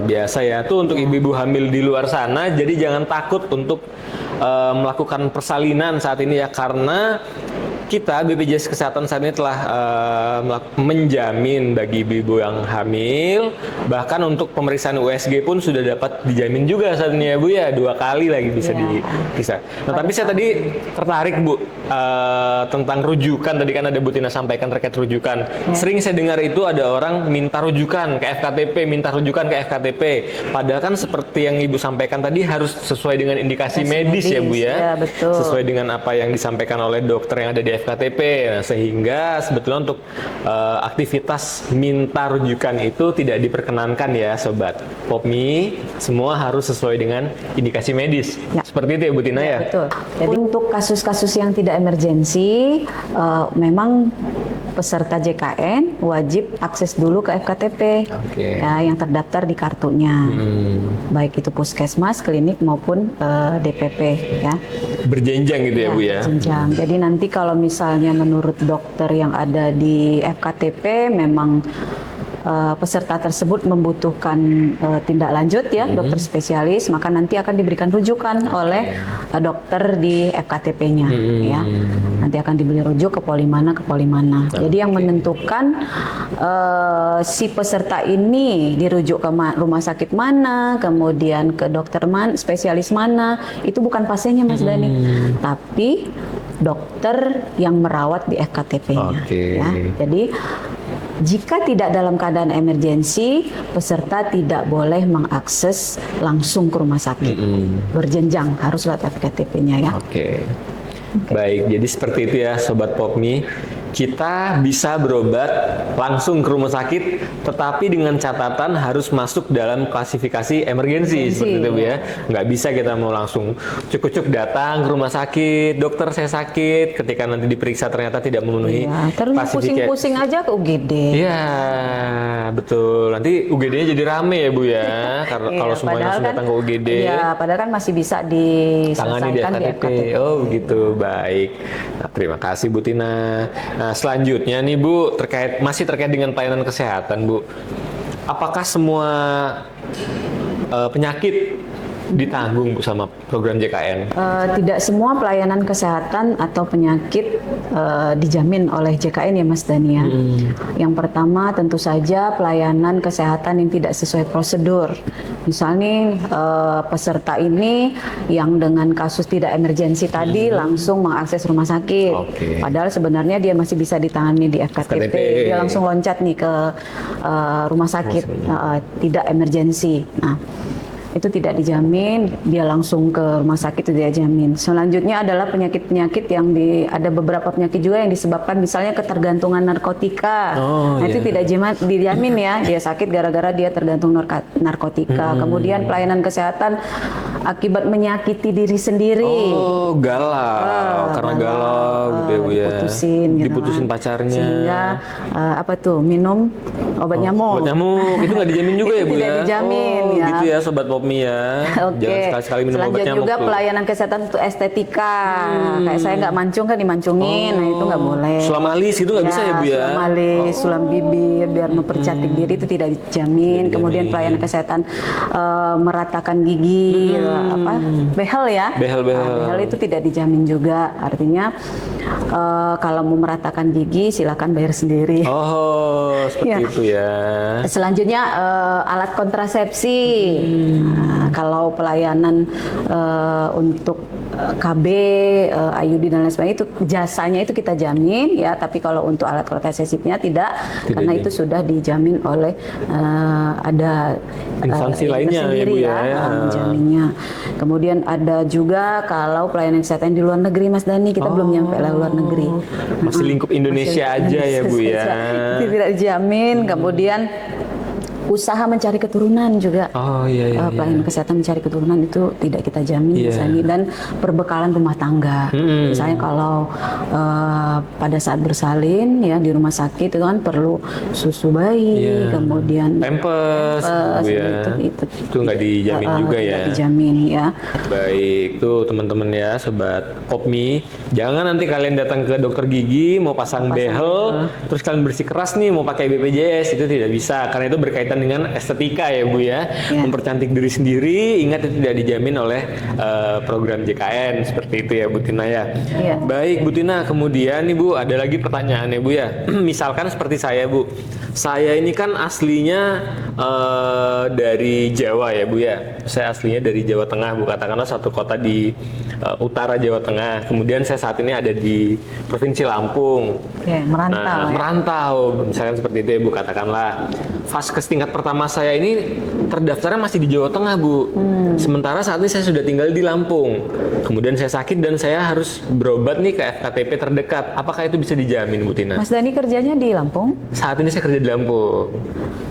Biasa ya, tuh untuk ibu-ibu hamil di luar sana, jadi jangan takut untuk melakukan persalinan saat ini ya, karena kita BPJS Kesehatan saat ini telah menjamin bagi ibu-ibu yang hamil, bahkan untuk pemeriksaan USG pun sudah dapat dijamin juga saat ini ya Bu ya, 2 kali lagi bisa diperiksa. Nah tapi saya tadi tertarik Bu, tentang rujukan, tadi kan ada Bu Tina sampaikan terkait rujukan. Sering saya dengar itu ada orang minta rujukan ke FKTP, minta rujukan ke FKTP, padahal kan seperti yang Ibu sampaikan tadi harus sesuai dengan indikasi medis ya Bu ya, betul. Sesuai dengan apa yang disampaikan oleh dokter yang ada di FKTP. Nah, sehingga sebetulnya untuk aktivitas minta rujukan itu tidak diperkenankan ya Sobat Popmi, semua harus sesuai dengan indikasi medis. Seperti itu ya Bu Tina ya? Betul. Jadi untuk kasus-kasus yang tidak emergensi, memang peserta JKN wajib akses dulu ke FKTP ya, yang terdaftar di kartunya, baik itu puskesmas, klinik maupun DPP ya. Berjenjang gitu ya Bu ya? Berjenjang. Jadi nanti kalau misalnya menurut dokter yang ada di FKTP memang peserta tersebut membutuhkan tindak lanjut ya, dokter spesialis, maka nanti akan diberikan rujukan oleh dokter di FKTP-nya ya. Nanti akan diberi rujuk ke poli mana ke poli mana. Jadi yang menentukan si peserta ini dirujuk ke rumah sakit mana, kemudian ke dokter spesialis mana, itu bukan pasiennya Mas Dani, tapi dokter yang merawat di FKTP-nya ya. Jadi jika tidak dalam keadaan emergensi, peserta tidak boleh mengakses langsung ke rumah sakit. Berjenjang, harus lewat FKTP-nya ya. Baik, jadi seperti itu ya Sobat Popmi. Kita bisa berobat langsung ke rumah sakit, tetapi dengan catatan harus masuk dalam klasifikasi emergensi, seperti itu Bu ya. Nggak bisa kita mau langsung cuk-cuk datang ke rumah sakit, dokter saya sakit, ketika nanti diperiksa ternyata tidak memenuhi terus pusing-pusing aja ke UGD. Iya, betul. Nanti UGD-nya jadi rame ya Bu ya, karena kalau semuanya langsung datang ke UGD. Iya, padahal kan masih bisa diselesaikan di FKTP. Oh gitu, baik. Nah, terima kasih Bu Tina. Nah, selanjutnya nih Bu, masih terkait dengan pelayanan kesehatan Bu. Apakah semua penyakit ditanggung Bu sama program JKN? Tidak semua pelayanan kesehatan atau penyakit dijamin oleh JKN ya Mas Dania. Yang pertama tentu saja pelayanan kesehatan yang tidak sesuai prosedur. Misalnya peserta ini yang dengan kasus tidak emergensi tadi langsung mengakses rumah sakit. Padahal sebenarnya dia masih bisa ditangani di FKTP. Dia langsung loncat nih ke rumah sakit tidak emergensi. Nah, itu tidak dijamin, dia langsung ke rumah sakit itu tidak dijamin. Selanjutnya adalah penyakit-penyakit yang ada beberapa penyakit juga yang disebabkan misalnya ketergantungan narkotika. Itu tidak dijamin ya, dia sakit gara-gara dia tergantung narkotika. Kemudian pelayanan kesehatan akibat menyakiti diri sendiri. Galau, karena galau gitu ya Bu ya. Diputusin pacarnya. Sehingga apa tuh, minum obat nyamuk. Obat nyamuk, itu nggak dijamin juga ya Bu ya? Tidak dijamin ya. Gitu ya Sobat Popmi ya. Jangan sekali-sekali minum obat nyamuk. Selanjutnya juga pelayanan kesehatan untuk estetika. Kayak saya nggak mancung kan dimancungin, nah itu nggak boleh. Sulam alis itu nggak bisa ya Bu ya? Sulam alis, sulam bibir, biar mempercantik diri itu tidak dijamin. Kemudian pelayanan kesehatan meratakan gigi, behel ya. Behel itu tidak dijamin juga. Artinya kalau mau meratakan gigi silakan bayar sendiri. Seperti itu ya. Selanjutnya alat kontrasepsi. Nah, kalau pelayanan untuk KB, IUD dan lain sebagainya itu jasanya itu kita jamin ya, tapi kalau untuk alat kontrasepsinya tidak karena itu sudah dijamin oleh ada instansi lainnya sendiri ya Bu ya. Menjaminnya. Kemudian ada juga kalau pelayanan kesehatan di luar negeri Mas Dani, kita belum nyampe luar negeri. Masih lingkup Indonesia aja ya Bu ya. Itu tidak dijamin. Kemudian usaha mencari keturunan juga. Pelayanan kesehatan mencari keturunan itu tidak kita jamin misalnya, dan perbekalan rumah tangga. Misalnya kalau pada saat bersalin ya di rumah sakit itu kan perlu susu bayi, kemudian pampers itu nggak dijamin juga ya. Tidak dijamin ya. Baik, tuh teman-teman ya Sobat Popmi, jangan nanti kalian datang ke dokter gigi mau pasang behel terus kalian bersikeras nih mau pakai BPJS, itu tidak bisa karena itu berkaitan berkaitan dengan estetika ya Bu ya. Ya. Mempercantik diri sendiri, ingat itu tidak dijamin oleh program JKN seperti itu ya Bu Tina ya. Iya. Baik Bu Tina, kemudian nih Bu ada lagi pertanyaan ya Bu ya. Misalkan seperti saya Bu, saya ini kan aslinya dari Jawa ya Bu ya. Saya aslinya dari Jawa Tengah Bu, katakanlah satu kota di utara Jawa Tengah. Kemudian saya saat ini ada di Provinsi Lampung. Oke, merantau. Nah, Ya. merantau, misalkan seperti itu ya Bu, katakanlah. Vaskes tingkat pertama saya ini terdaftarnya masih di Jawa Tengah Bu. Sementara saat ini saya sudah tinggal di Lampung. Kemudian saya sakit dan saya harus berobat nih ke FKTP terdekat. Apakah itu bisa dijamin Bu Tina? Mas Dani kerjanya di Lampung? Saat ini saya kerja di Lampung.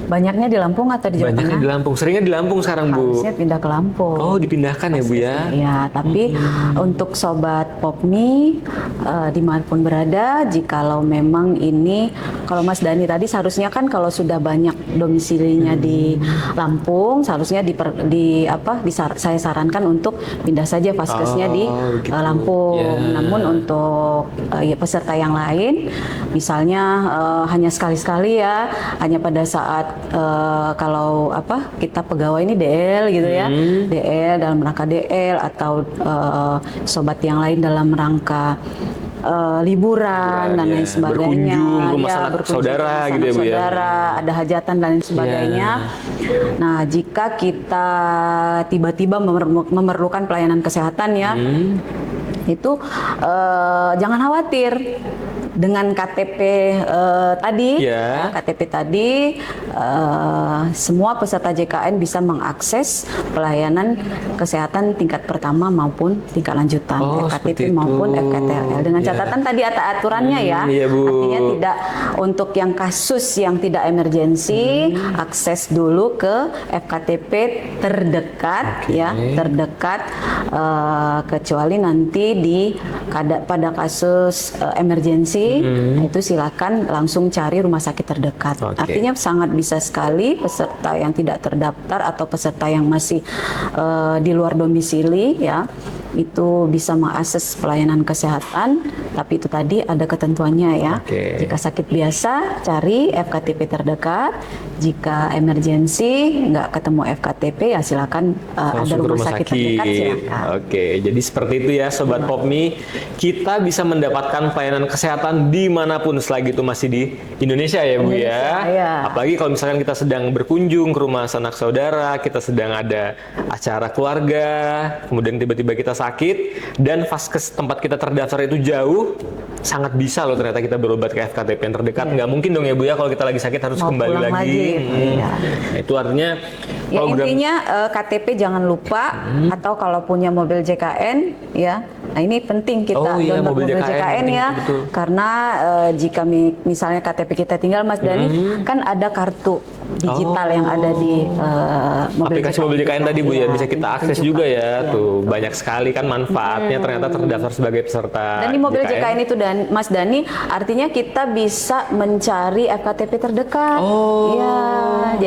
Banyaknya di Lampung atau di Jawa Banyaknya Tengah? di Lampung, seringnya di Lampung sekarang Bu. Harusnya pindah ke Lampung. Oh, dipindahkan ya Bu ya? Ya, tapi untuk sobat Popmi dimanapun berada, jikalau memang ini, kalau Mas Dani tadi seharusnya kan kalau sudah banyak domisilinya di Lampung, seharusnya saya sarankan untuk pindah saja vaskesnya di gitu. Lampung. Ya. Namun untuk peserta yang lain, misalnya hanya sekali-sekali ya, hanya pada saat kalau kita pegawai ini DL gitu ya, DL dalam rangka DL atau sobat yang lain dalam rangka liburan dan ya. lain sebagainya, Berkunjung ke rumah sanak berkunjung saudara ke rumah gitu ya, sanak Bu, ya? saudara, ada hajatan dan lain sebagainya. Nah, jika kita tiba-tiba memerlukan pelayanan kesehatan ya, itu jangan khawatir. Dengan KTP tadi, Ya. KTP tadi, semua peserta JKN bisa mengakses pelayanan kesehatan tingkat pertama maupun tingkat lanjutan, Oh, seperti FKTP itu. maupun FKTL. Dengan Ya. catatan tadi ada aturannya ya, iya, Bu. artinya tidak untuk yang kasus yang tidak emergensi, akses dulu ke FKTP terdekat, ya, terdekat, kecuali nanti pada kasus emergensi. Nah, itu silakan langsung cari rumah sakit terdekat. Oke. Artinya sangat bisa sekali peserta yang tidak terdaftar atau peserta yang masih di luar domisili ya, itu bisa mengakses pelayanan kesehatan, tapi itu tadi ada ketentuannya ya. Oke. Jika sakit biasa cari FKTP terdekat, jika emergensi nggak ketemu FKTP ya silakan ada Langsung ke rumah sakit terdekat silakan. Oke, jadi seperti itu ya Sobat Popmi. Kita bisa mendapatkan pelayanan kesehatan dimanapun selagi itu masih di Indonesia ya Bu ya. ya. Apalagi kalau misalkan kita sedang berkunjung ke rumah sanak saudara, kita sedang ada acara keluarga, kemudian tiba-tiba kita sakit dan vaskes tempat kita terdaftar itu jauh, sangat bisa loh ternyata kita berobat ke FKTP yang terdekat. Nggak mungkin dong ya Bu ya kalau kita lagi sakit harus Mau kembali pulang lagi. Iya. Nah, itu artinya Ya intinya KTP jangan lupa, atau kalau punya mobil JKN ya. Nah ini penting kita Oh iya, download mobil mobil JKN JKN ya, betul. karena jika misalnya KTP kita tinggal Mas Dani, kan ada kartu digital yang ada di mobil aplikasi mobil JKN tadi Bu ya, bisa kita akses ditunjukkan. juga ya. Ya. Tuh banyak sekali kan manfaatnya ternyata terdaftar sebagai peserta. Dan di mobil JKN itu Mas Dani, artinya kita bisa mencari FKTP terdekat. Oh. Ya,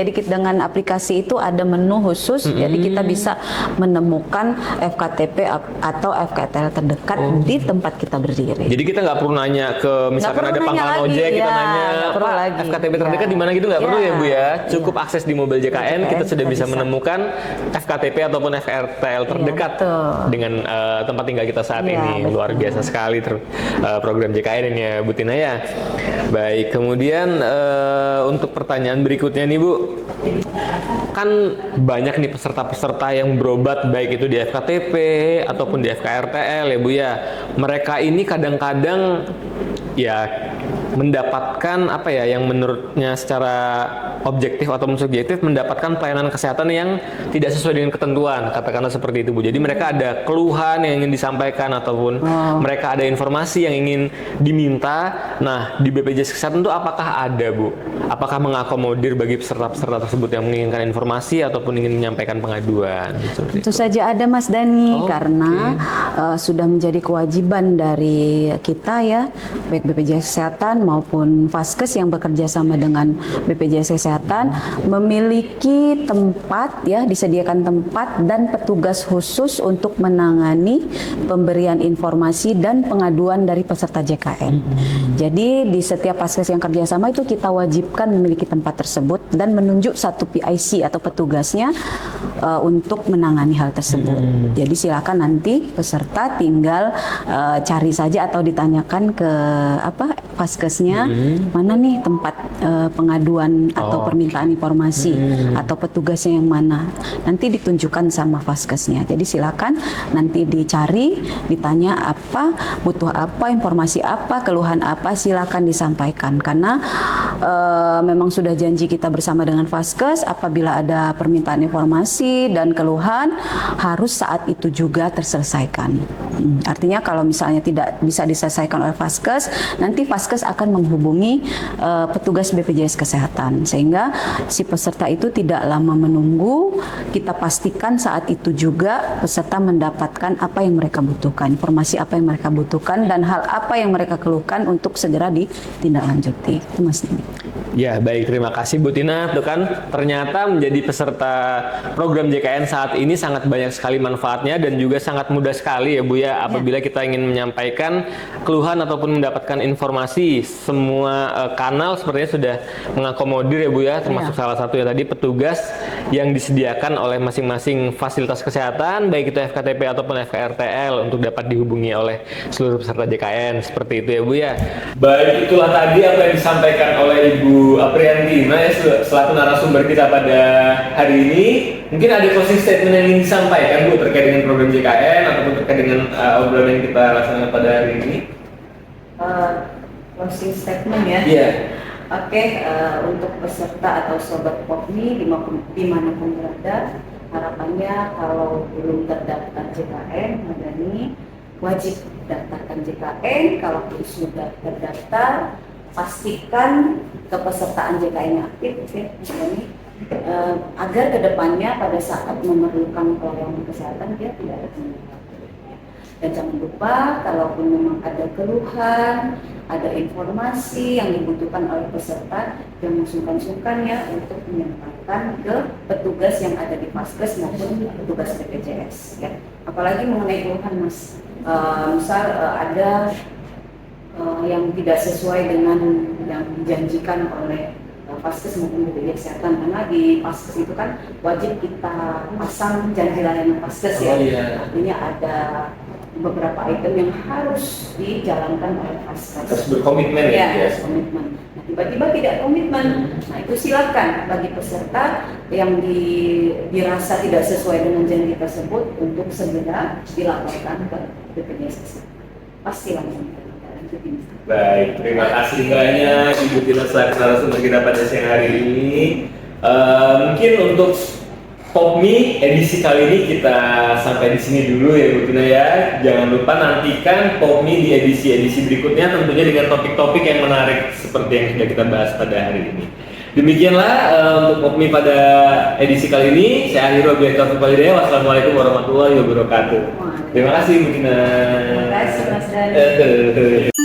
jadi dengan aplikasi itu ada menu khusus, jadi kita bisa menemukan FKTP atau FKTL terdekat di tempat kita berdiri. Jadi kita nggak perlu nanya ke misalkan Nggak ada perlu pangkalan nanya ojek, lagi, kita ya, nanya nggak perlu Pak lagi. FKTP terdekat Ya. di mana gitu, nggak perlu ya Bu ya. Ya. Cukup akses di mobil JKN, kita sudah kita bisa bisa. menemukan FKTP ataupun FRTL terdekat betul. dengan tempat tinggal kita saat Iya, ini. betul. Luar biasa sekali program JKN ini ya Bu Tina ya. Baik, kemudian untuk pertanyaan berikutnya nih Bu, kan banyak nih peserta-peserta yang berobat baik itu di FKTP ataupun di FKRTL ya Bu ya. Mereka ini kadang-kadang ya mendapatkan apa ya yang menurutnya secara objektif atau subjektif mendapatkan pelayanan kesehatan yang tidak sesuai dengan ketentuan, katakanlah seperti itu Bu. Jadi mereka ada keluhan yang ingin disampaikan ataupun mereka ada informasi yang ingin diminta. Nah, di BPJS Kesehatan itu apakah ada Bu? Apakah mengakomodir bagi peserta-peserta tersebut yang menginginkan informasi ataupun ingin menyampaikan pengaduan? Seperti Tentu itu. saja ada Mas Dani, Oh, karena sudah menjadi kewajiban dari kita ya, baik BPJS Kesehatan Kesehatan maupun Vaskes yang bekerja sama dengan BPJS Kesehatan memiliki tempat, ya, disediakan tempat dan petugas khusus untuk menangani pemberian informasi dan pengaduan dari peserta JKN. Jadi di setiap Vaskes yang kerjasama itu kita wajibkan memiliki tempat tersebut dan menunjuk satu PIC atau petugasnya untuk menangani hal tersebut. Jadi silakan nanti peserta tinggal cari saja atau ditanyakan ke Vaskesnya, mana nih tempat pengaduan atau permintaan informasi atau petugasnya yang mana. Nanti ditunjukkan sama Vaskesnya. Jadi silakan nanti dicari, ditanya apa, butuh apa, informasi apa, keluhan apa, silakan disampaikan. Karena memang sudah janji kita bersama dengan Vaskes, apabila ada permintaan informasi dan keluhan harus saat itu juga terselesaikan. Artinya kalau misalnya tidak bisa diselesaikan oleh Vaskes, nanti Vaskes akan menghubungi petugas BPJS Kesehatan sehingga si peserta itu tidak lama menunggu. Kita pastikan saat itu juga peserta mendapatkan apa yang mereka butuhkan, informasi apa yang mereka butuhkan dan hal apa yang mereka keluhkan untuk segera ditindaklanjuti. Itu Mas Dini. Ya, baik, terima kasih Bu Tina. Tuh kan ternyata menjadi peserta program JKN saat ini sangat banyak sekali manfaatnya dan juga sangat mudah sekali ya Bu ya, apabila kita ingin menyampaikan keluhan ataupun mendapatkan informasi. Semua kanal sepertinya sudah mengakomodir ya Bu ya, termasuk salah satu ya tadi petugas yang disediakan oleh masing-masing fasilitas kesehatan, baik itu FKTP ataupun FKRTL untuk dapat dihubungi oleh seluruh peserta JKN. Seperti itu ya Bu ya. Baik, itulah tadi apa yang disampaikan oleh Ibu Aprianti selaku narasumber kita pada hari ini. Mungkin ada closing statement yang ingin disampaikan Bu terkait dengan program JKN ataupun terkait dengan obrolan yang kita laksanakan pada hari ini. Closing statement ya. Iya. Oke, untuk peserta atau sobat POPMI dimanapun berada, harapannya kalau belum terdaftar JKN, Madani wajib daftarkan JKN. Kalau sudah terdaftar, pastikan kepesertaan JKN-nya aktif, agar kedepannya pada saat memerlukan pelayanan kesehatan dia tidak ada kendala. Dan jangan lupa, kalaupun memang ada keluhan, ada informasi yang dibutuhkan oleh peserta, jangan sungkan-sungkan ya untuk menyampaikan ke petugas yang ada di Vaskes maupun petugas BPJS. Ya. Apalagi mengenai keluhan, Mas. Misal ada yang tidak sesuai dengan yang dijanjikan oleh Vaskes maupun BPJS Kesehatan, karena di Vaskes itu kan wajib kita pasang janji layanan Vaskes ya. Artinya ada beberapa item yang harus dijalankan oleh Vaskes. Harus berkomitmen ya. Harus komitmen. Nah, tiba-tiba tidak komitmen, nah itu silakan bagi peserta yang dirasa tidak sesuai dengan janji tersebut untuk segera dilaporkan ke BPJS Kesehatan. Pasti langsung. Baik, terima kasih banyak Ibu Tina selaku narasumber kita pada siang hari ini. Mungkin untuk POPMI edisi kali ini kita sampai di sini dulu ya Bu Tina ya. Jangan lupa nantikan POPMI di edisi-edisi berikutnya, tentunya dengan topik-topik yang menarik seperti yang sudah kita bahas pada hari ini. Demikianlah untuk POPMI pada edisi kali ini. Saya akhiri wabillahi taufiq wal hidayah. Wassalamualaikum warahmatullahi wabarakatuh. Terima kasih Bu Tina. Terima kasih Mas Dani.